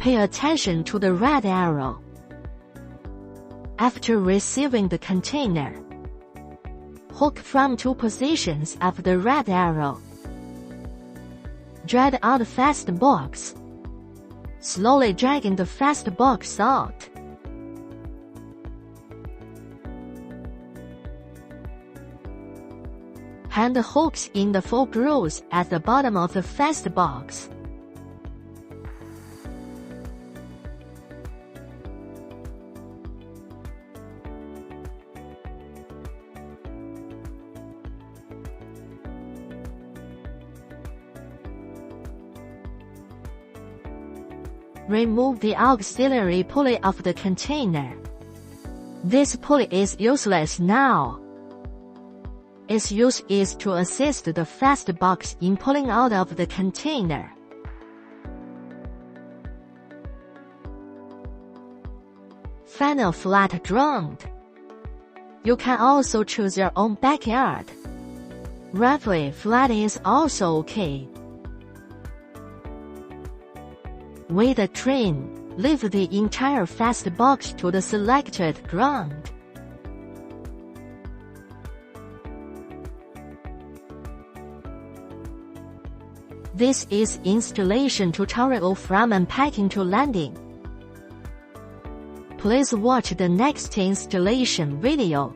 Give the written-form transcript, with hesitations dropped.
Pay attention to the red arrow. After receiving the container, hook from two positions of the red arrow. Drag out the FASTBOX, slowly dragging the FASTBOX out. Hang the hooks in the 4 grooves at the bottom of the FASTBOX. Remove the auxiliary pulley of the container. This pulley is useless now. Its use is to assist the FASTBOX in pulling out of the container. Final flat ground. You can also choose your own backyard. Roughly flat is also okay. With the train, lift the entire FASTBOX to the selected ground. This is installation tutorial from unpacking to landing. Please watch the next installation video.